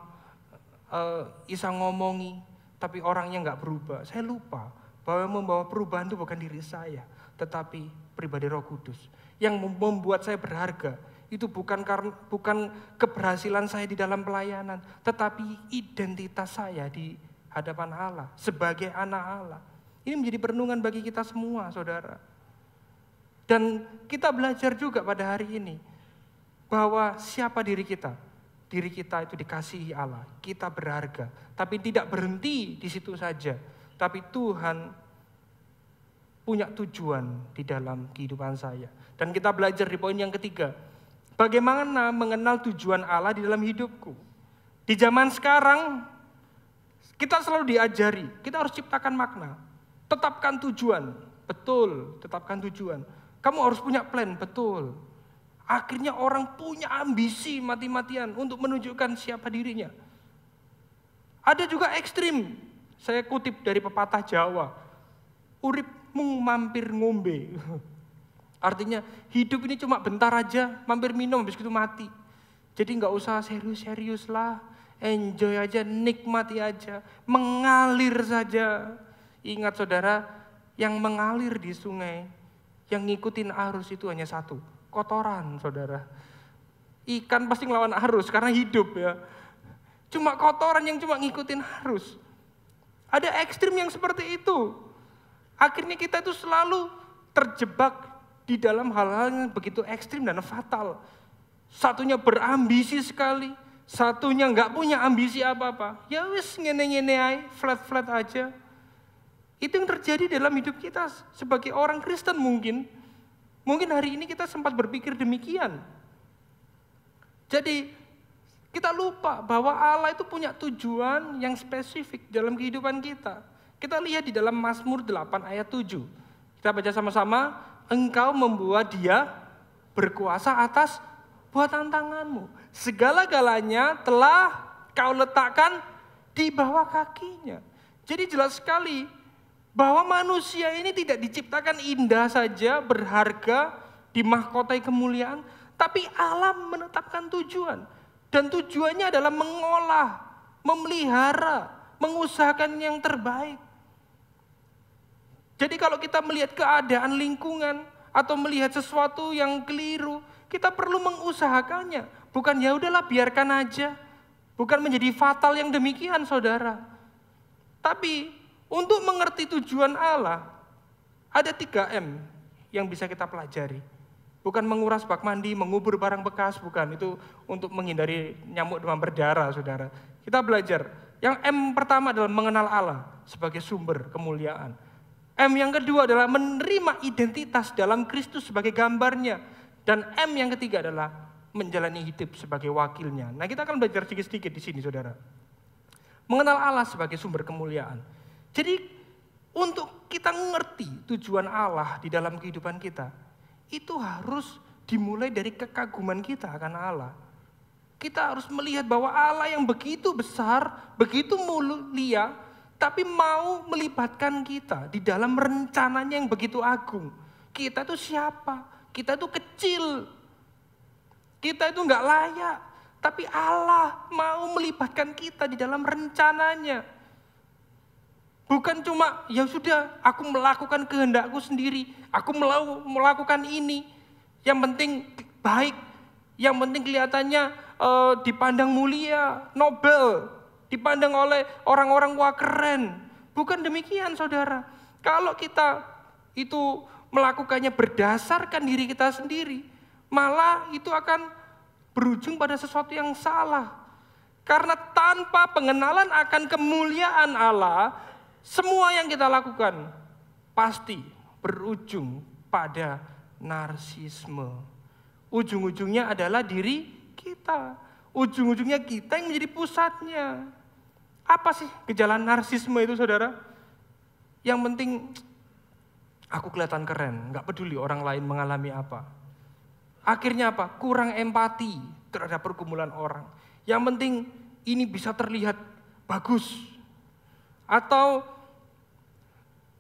bisa ngomongi, tapi orangnya nggak berubah. Saya lupa bahwa yang membawa perubahan itu bukan diri saya, tetapi pribadi Roh Kudus. Yang membuat saya berharga itu bukan keberhasilan saya di dalam pelayanan, tetapi identitas saya di hadapan Allah sebagai anak Allah. Ini menjadi perenungan bagi kita semua, saudara. Dan kita belajar juga pada hari ini bahwa siapa diri kita? Diri kita itu dikasihi Allah, kita berharga. Tapi tidak berhenti di situ saja. Tapi Tuhan punya tujuan di dalam kehidupan saya. Dan kita belajar di poin yang ketiga. Bagaimana mengenal tujuan Allah di dalam hidupku? Di zaman sekarang, kita selalu diajari, kita harus ciptakan makna. Tetapkan tujuan, betul, tetapkan tujuan. Kamu harus punya plan, betul. Akhirnya orang punya ambisi mati-matian untuk menunjukkan siapa dirinya. Ada juga ekstrim, saya kutip dari pepatah Jawa, uripmu mampir ngombe. Artinya hidup ini cuma bentar aja, mampir minum, habis itu mati. Jadi nggak usah serius-serius lah, enjoy aja, nikmati aja, mengalir saja. Ingat saudara, yang mengalir di sungai, yang ngikutin arus itu hanya satu, kotoran saudara. Ikan pasti ngelawan arus karena hidup ya. Cuma kotoran yang cuma ngikutin arus. Ada ekstrim yang seperti itu. Akhirnya kita itu selalu terjebak di dalam hal-hal yang begitu ekstrim dan fatal. Satunya berambisi sekali, satunya nggak punya ambisi apa-apa. Ya wis ngene-ngene aja, flat-flat aja. Itu yang terjadi dalam hidup kita sebagai orang Kristen mungkin. Mungkin hari ini kita sempat berpikir demikian. Jadi kita lupa bahwa Allah itu punya tujuan yang spesifik dalam kehidupan kita. Kita lihat di dalam Mazmur 8 ayat 7. Kita baca sama-sama. Engkau membuat dia berkuasa atas buatan tanganmu. Segala-galanya telah kau letakkan di bawah kakinya. Jadi jelas sekali bahwa manusia ini tidak diciptakan indah saja, berharga, dimahkotai kemuliaan, tapi Allah menetapkan tujuan. Dan tujuannya adalah mengolah, memelihara, mengusahakan yang terbaik. Jadi kalau kita melihat keadaan lingkungan atau melihat sesuatu yang keliru, kita perlu mengusahakannya. Bukan ya udahlah biarkan aja. Bukan menjadi fatal yang demikian, saudara. Tapi untuk mengerti tujuan Allah, ada 3M yang bisa kita pelajari. Bukan menguras bak mandi, mengubur barang bekas, bukan. Itu untuk menghindari nyamuk demam berdarah, saudara. Kita belajar. Yang M pertama adalah mengenal Allah sebagai sumber kemuliaan. M yang kedua adalah menerima identitas dalam Kristus sebagai gambarnya. Dan M yang ketiga adalah menjalani hidup sebagai wakilnya. Nah, kita akan belajar sedikit-sedikit di sini, saudara. Mengenal Allah sebagai sumber kemuliaan. Jadi, untuk kita mengerti tujuan Allah di dalam kehidupan kita, itu harus dimulai dari kekaguman kita akan Allah. Kita harus melihat bahwa Allah yang begitu besar, begitu mulia, tapi mau melibatkan kita di dalam rencananya yang begitu agung. Kita itu siapa? Kita itu kecil. Kita itu nggak layak. Tapi Allah mau melibatkan kita di dalam rencananya. Bukan cuma, ya sudah, aku melakukan kehendakku sendiri. Aku melakukan ini. Yang penting baik. Yang penting kelihatannya dipandang mulia, nobel. Dipandang oleh orang-orang wah keren. Bukan demikian, saudara. Kalau kita itu melakukannya berdasarkan diri kita sendiri, malah itu akan berujung pada sesuatu yang salah. Karena tanpa pengenalan akan kemuliaan Allah, semua yang kita lakukan pasti berujung pada narsisme. Ujung-ujungnya adalah diri kita. Ujung-ujungnya kita yang menjadi pusatnya. Apa sih gejala narsisme itu, saudara? Yang penting aku kelihatan keren, gak peduli orang lain mengalami apa. Akhirnya apa? Kurang empati terhadap pergumulan orang. Yang penting ini bisa terlihat bagus. Atau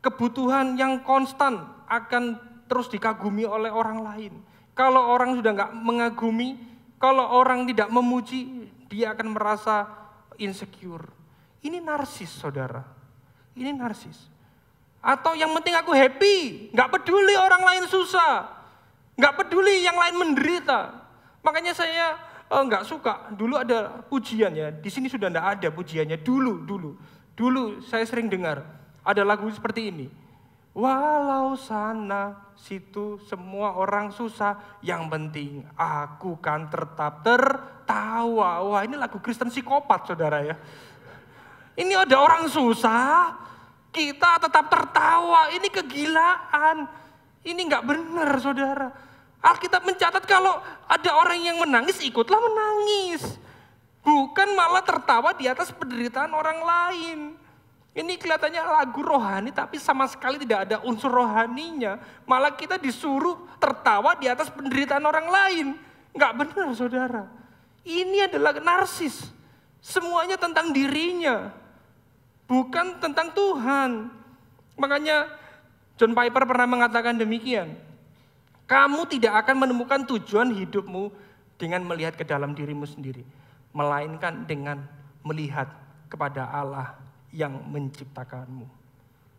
kebutuhan yang konstan akan terus dikagumi oleh orang lain. Kalau orang sudah nggak mengagumi, kalau orang tidak memuji, dia akan merasa insecure. Ini narsis, saudara. Ini narsis. Atau yang penting aku happy, nggak peduli orang lain susah, nggak peduli yang lain menderita. Makanya saya nggak suka. Dulu ada pujian ya, di sini sudah nggak ada pujiannya. Dulu saya sering dengar. Ada lagu seperti ini. Walau sana situ semua orang susah, yang penting aku kan tetap tertawa. Wah, ini lagu Kristen psikopat, saudara ya. Ini ada orang susah, kita tetap tertawa. Ini kegilaan. Ini nggak benar, saudara. Alkitab mencatat kalau ada orang yang menangis, ikutlah menangis. Bukan malah tertawa di atas penderitaan orang lain. Ini kelihatannya lagu rohani tapi sama sekali tidak ada unsur rohaninya. Malah kita disuruh tertawa di atas penderitaan orang lain. Enggak benar, saudara. Ini adalah narsis. Semuanya tentang dirinya. Bukan tentang Tuhan. Makanya John Piper pernah mengatakan demikian. Kamu tidak akan menemukan tujuan hidupmu dengan melihat ke dalam dirimu sendiri. Melainkan dengan melihat kepada Allah yang menciptakanmu.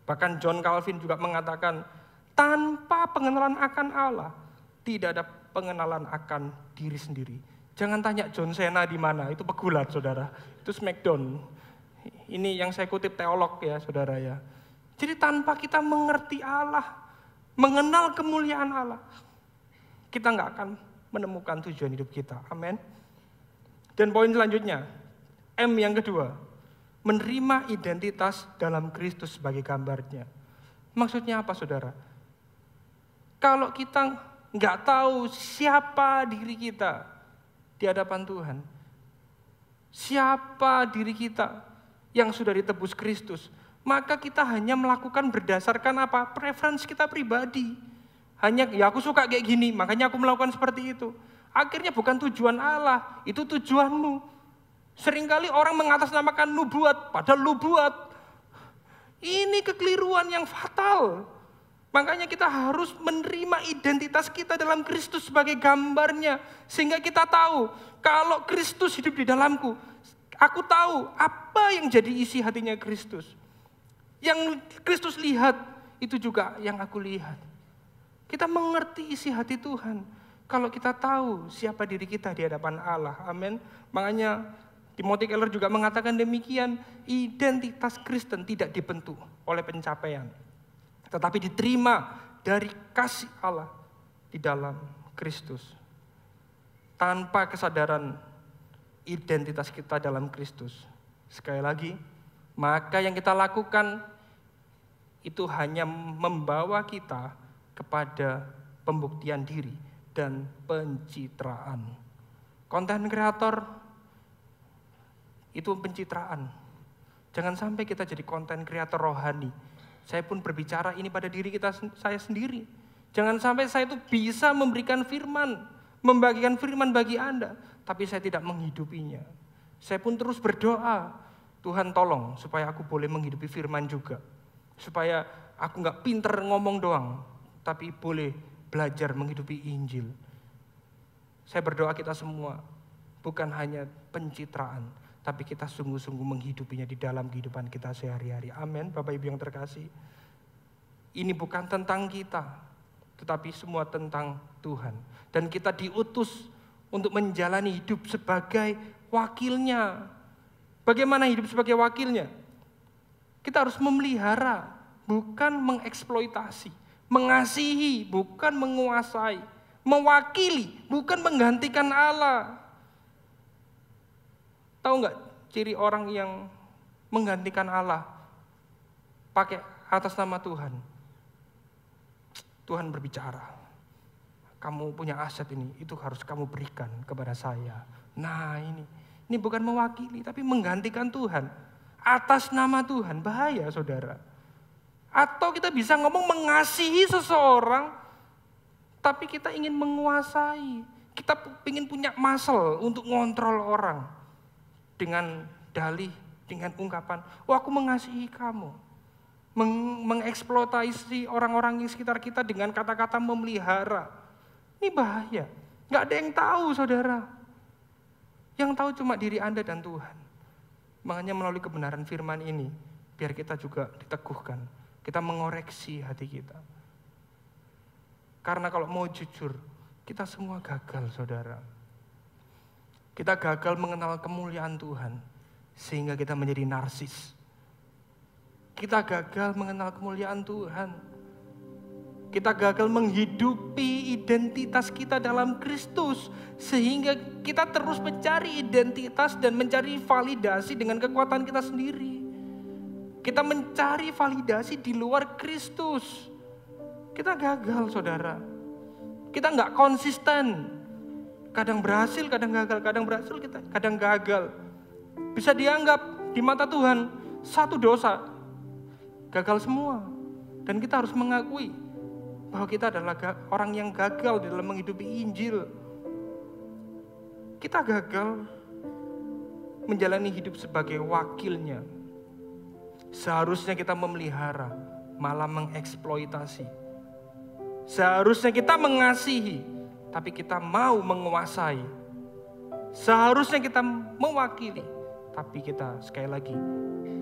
Bahkan John Calvin juga mengatakan, tanpa pengenalan akan Allah, tidak ada pengenalan akan diri sendiri. Jangan tanya John Cena di mana, itu pegulat, saudara. Itu Smackdown. Ini yang saya kutip teolog ya, saudara ya. Jadi tanpa kita mengerti Allah, mengenal kemuliaan Allah, kita nggak akan menemukan tujuan hidup kita. Amin. Dan poin selanjutnya, M yang kedua, menerima identitas dalam Kristus sebagai gambarnya. Maksudnya apa, saudara? Kalau kita nggak tahu siapa diri kita di hadapan Tuhan, siapa diri kita yang sudah ditebus Kristus, maka kita hanya melakukan berdasarkan apa? Preferensi kita pribadi. Hanya, ya aku suka kayak gini, makanya aku melakukan seperti itu. Akhirnya bukan tujuan Allah, itu tujuanmu. Seringkali orang mengatasnamakan nubuat, padahal lu buat. Ini kekeliruan yang fatal. Makanya kita harus menerima identitas kita dalam Kristus sebagai gambarnya. Sehingga kita tahu, kalau Kristus hidup di dalamku, aku tahu apa yang jadi isi hatinya Kristus. Yang Kristus lihat, itu juga yang aku lihat. Kita mengerti isi hati Tuhan. Kalau kita tahu siapa diri kita di hadapan Allah. Amin. Makanya Timothy Keller juga mengatakan demikian, identitas Kristen tidak dibentuk oleh pencapaian, tetapi diterima dari kasih Allah di dalam Kristus. Tanpa kesadaran identitas kita dalam Kristus. Sekali lagi, maka yang kita lakukan itu hanya membawa kita kepada pembuktian diri dan pencitraan. Konten kreator itu pencitraan. Jangan sampai kita jadi konten kreator rohani. Saya pun berbicara ini pada diri saya sendiri. Jangan sampai saya itu bisa memberikan firman, membagikan firman bagi Anda, tapi saya tidak menghidupinya. Saya pun terus berdoa, Tuhan tolong supaya aku boleh menghidupi firman juga. Supaya aku gak pinter ngomong doang, tapi boleh belajar menghidupi Injil. Saya berdoa kita semua, bukan hanya pencitraan, tapi kita sungguh-sungguh menghidupinya di dalam kehidupan kita sehari-hari. Amin, Bapak Ibu yang terkasih. Ini bukan tentang kita, tetapi semua tentang Tuhan. Dan kita diutus untuk menjalani hidup sebagai wakilnya. Bagaimana hidup sebagai wakilnya? Kita harus memelihara, bukan mengeksploitasi. Mengasihi, bukan menguasai. Mewakili, bukan menggantikan Allah. Tahu nggak ciri orang yang menggantikan Allah? Pakai atas nama Tuhan. Tuhan berbicara. Kamu punya aset ini, itu harus kamu berikan kepada saya. Nah ini bukan mewakili, tapi menggantikan Tuhan. Atas nama Tuhan, bahaya saudara. Atau kita bisa ngomong mengasihi seseorang, tapi kita ingin menguasai. Kita ingin punya muscle untuk ngontrol orang. Dengan dalih, dengan ungkapan, oh aku mengasihi kamu. Mengeksploitasi orang-orang di sekitar kita dengan kata-kata memelihara. Ini bahaya. Gak ada yang tahu saudara. Yang tahu cuma diri Anda dan Tuhan. Makanya melalui kebenaran firman ini, biar kita juga diteguhkan. Kita mengoreksi hati kita. Karena kalau mau jujur, kita semua gagal saudara. Kita gagal mengenal kemuliaan Tuhan, sehingga kita menjadi narsis. Kita gagal mengenal kemuliaan Tuhan. Kita gagal menghidupi identitas kita dalam Kristus, sehingga kita terus mencari identitas dan mencari validasi dengan kekuatan kita sendiri. Kita mencari validasi di luar Kristus. Kita gagal saudara. Kita nggak konsisten. Kadang berhasil, kadang gagal, kadang berhasil, kadang gagal. Bisa dianggap di mata Tuhan satu dosa, gagal semua. Dan kita harus mengakui bahwa kita adalah orang yang gagal di dalam menghidupi Injil. Kita gagal menjalani hidup sebagai wakilnya. Seharusnya kita memelihara, malah mengeksploitasi. Seharusnya kita mengasihi, tapi kita mau menguasai. Seharusnya kita mewakili, tapi kita sekali lagi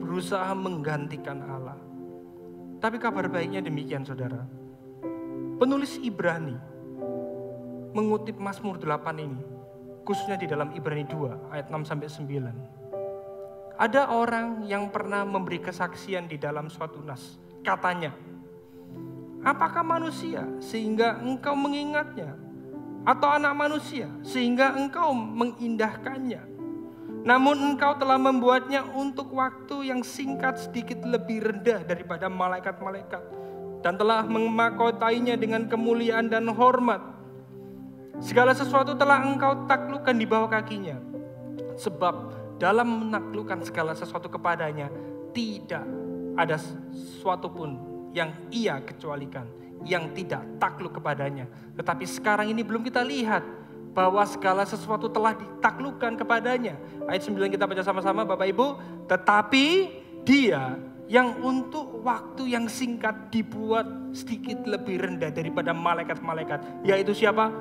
berusaha menggantikan Allah. Tapi kabar baiknya demikian saudara. Penulis Ibrani mengutip Mazmur 8 ini, khususnya di dalam Ibrani 2 ayat 6-9. Ada orang yang pernah memberi kesaksian di dalam suatu nas. Katanya, apakah manusia sehingga engkau mengingatnya? Atau anak manusia sehingga engkau mengindahkannya? Namun engkau telah membuatnya untuk waktu yang singkat sedikit lebih rendah daripada malaikat-malaikat. Dan telah memakotainya dengan kemuliaan dan hormat. Segala sesuatu telah engkau taklukkan di bawah kakinya. Sebab dalam menaklukkan segala sesuatu kepadanya, tidak ada sesuatu pun yang ia kecualikan, yang tidak takluk kepadanya. Tetapi sekarang ini belum kita lihat bahwa segala sesuatu telah ditaklukkan kepadanya. Ayat 9 kita baca sama-sama Bapak Ibu. Tetapi dia yang untuk waktu yang singkat dibuat sedikit lebih rendah daripada malaikat-malaikat. Yaitu siapa?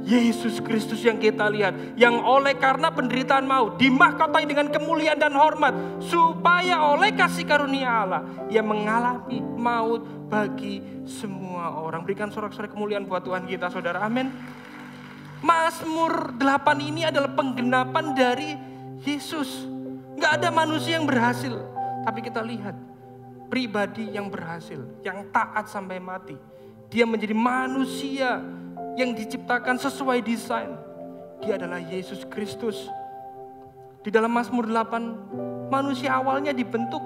Yesus Kristus yang kita lihat, yang oleh karena penderitaan maut dimahkotai dengan kemuliaan dan hormat, supaya oleh kasih karunia Allah ia mengalami maut bagi semua orang. Berikan sorak-sorai kemuliaan buat Tuhan kita saudara, amin. Mazmur 8 ini adalah penggenapan dari Yesus. Gak ada manusia yang berhasil, tapi kita lihat pribadi yang berhasil, yang taat sampai mati. Dia menjadi manusia yang diciptakan sesuai desain. Dia adalah Yesus Kristus. Di dalam Mazmur 8, manusia awalnya dibentuk,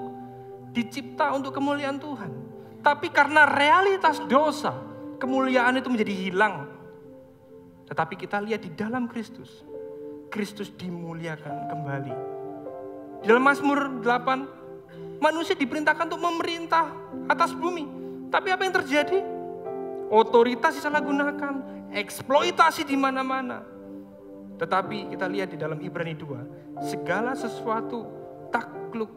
dicipta untuk kemuliaan Tuhan. Tapi karena realitas dosa, kemuliaan itu menjadi hilang. Tetapi kita lihat di dalam Kristus, Kristus dimuliakan kembali. Di dalam Mazmur 8, manusia diperintahkan untuk memerintah atas bumi. Tapi apa yang terjadi? Otoritas disalahgunakan, eksploitasi di mana-mana. Tetapi kita lihat di dalam Ibrani 2, segala sesuatu takluk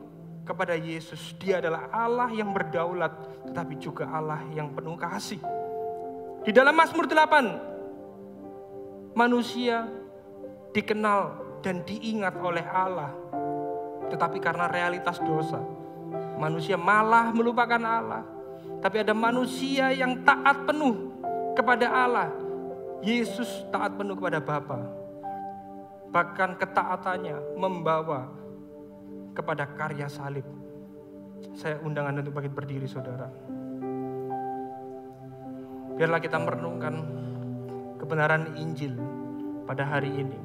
kepada Yesus. Dia adalah Allah yang berdaulat, tetapi juga Allah yang penuh kasih. Di dalam Mazmur 8, manusia dikenal dan diingat oleh Allah. Tetapi karena realitas dosa, manusia malah melupakan Allah. Tapi ada manusia yang taat penuh kepada Allah. Yesus taat penuh kepada Bapa. Bahkan ketaatannya membawa kepada karya salib. Saya undang Anda untuk bangkit berdiri, saudara. Biarlah kita merenungkan kebenaran Injil pada hari ini.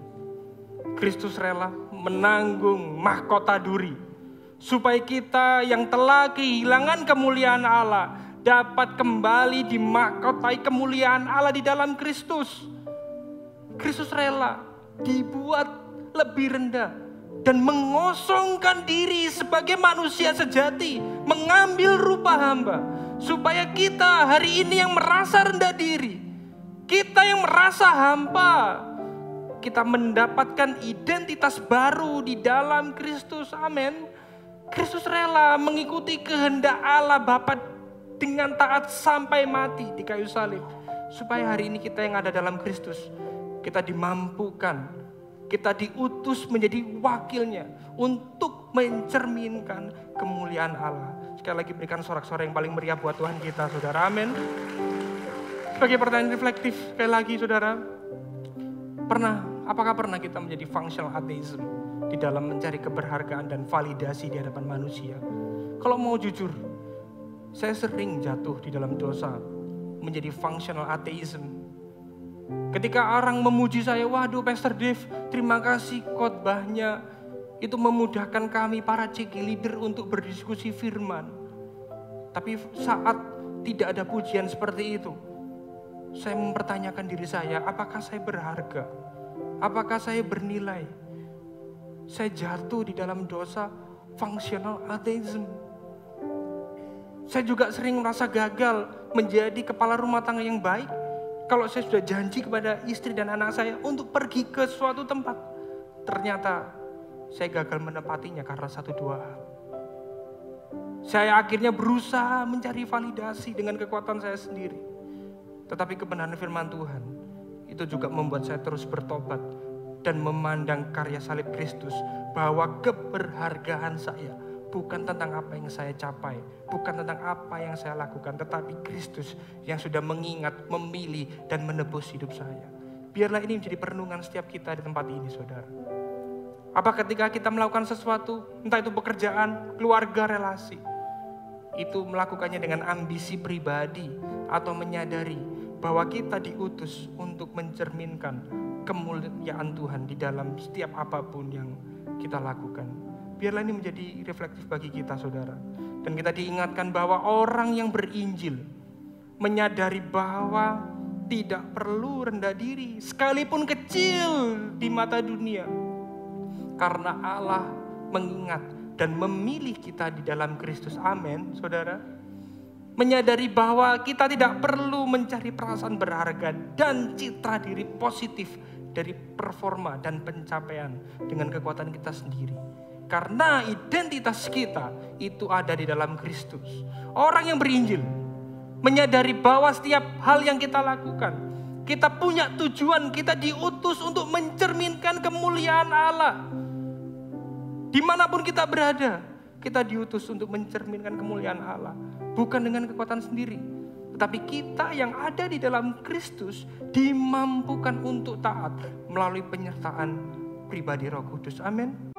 Kristus rela menanggung mahkota duri, supaya kita yang telah kehilangan kemuliaan Allah dapat kembali dimahkotai kemuliaan Allah di dalam Kristus. Kristus rela dibuat lebih rendah dan mengosongkan diri sebagai manusia sejati, mengambil rupa hamba, supaya kita hari ini yang merasa rendah diri, kita yang merasa hampa, kita mendapatkan identitas baru di dalam Kristus. Amin. Kristus rela mengikuti kehendak Allah Bapa dengan taat sampai mati di kayu salib, supaya hari ini kita yang ada dalam Kristus, kita dimampukan, kita diutus menjadi wakilnya untuk mencerminkan kemuliaan Allah. Sekali lagi berikan sorak-sorai yang paling meriah buat Tuhan kita, saudara. Amin. Sebagai pertanyaan reflektif, sekali lagi saudara, apakah pernah kita menjadi functional atheism di dalam mencari keberhargaan dan validasi di hadapan manusia? Kalau mau jujur, saya sering jatuh di dalam dosa menjadi functional atheism. Ketika orang memuji saya, waduh Pastor Dave, terima kasih khotbahnya, itu memudahkan kami para CG leader untuk berdiskusi firman. Tapi saat tidak ada pujian seperti itu, saya mempertanyakan diri saya, apakah saya berharga? Apakah saya bernilai? Saya jatuh di dalam dosa functional atheism. Saya juga sering merasa gagal menjadi kepala rumah tangga yang baik. Kalau saya sudah janji kepada istri dan anak saya untuk pergi ke suatu tempat, ternyata saya gagal menepatinya karena 1-2 hal. Saya akhirnya berusaha mencari validasi dengan kekuatan saya sendiri. Tetapi kebenaran firman Tuhan itu juga membuat saya terus bertobat dan memandang karya salib Kristus, bahwa keberhargaan saya bukan tentang apa yang saya capai, bukan tentang apa yang saya lakukan, tetapi Kristus yang sudah mengingat, memilih, dan menebus hidup saya. Biarlah ini menjadi perenungan setiap kita di tempat ini, saudara. Apa ketika kita melakukan sesuatu, entah itu pekerjaan, keluarga, relasi, itu melakukannya dengan ambisi pribadi atau menyadari bahwa kita diutus untuk mencerminkan kemuliaan Tuhan di dalam setiap apapun yang kita lakukan. Biarlah ini menjadi reflektif bagi kita, saudara. Dan kita diingatkan bahwa orang yang berinjil menyadari bahwa tidak perlu rendah diri, sekalipun kecil di mata dunia. Karena Allah mengingat dan memilih kita di dalam Kristus. Amin, saudara. Menyadari bahwa kita tidak perlu mencari perasaan berharga dan citra diri positif dari performa dan pencapaian dengan kekuatan kita sendiri. Karena identitas kita itu ada di dalam Kristus. Orang yang berinjil menyadari bahwa setiap hal yang kita lakukan, kita punya tujuan, kita diutus untuk mencerminkan kemuliaan Allah. Dimanapun kita berada, kita diutus untuk mencerminkan kemuliaan Allah. Bukan dengan kekuatan sendiri, tetapi kita yang ada di dalam Kristus dimampukan untuk taat melalui penyertaan pribadi Roh Kudus. Amin.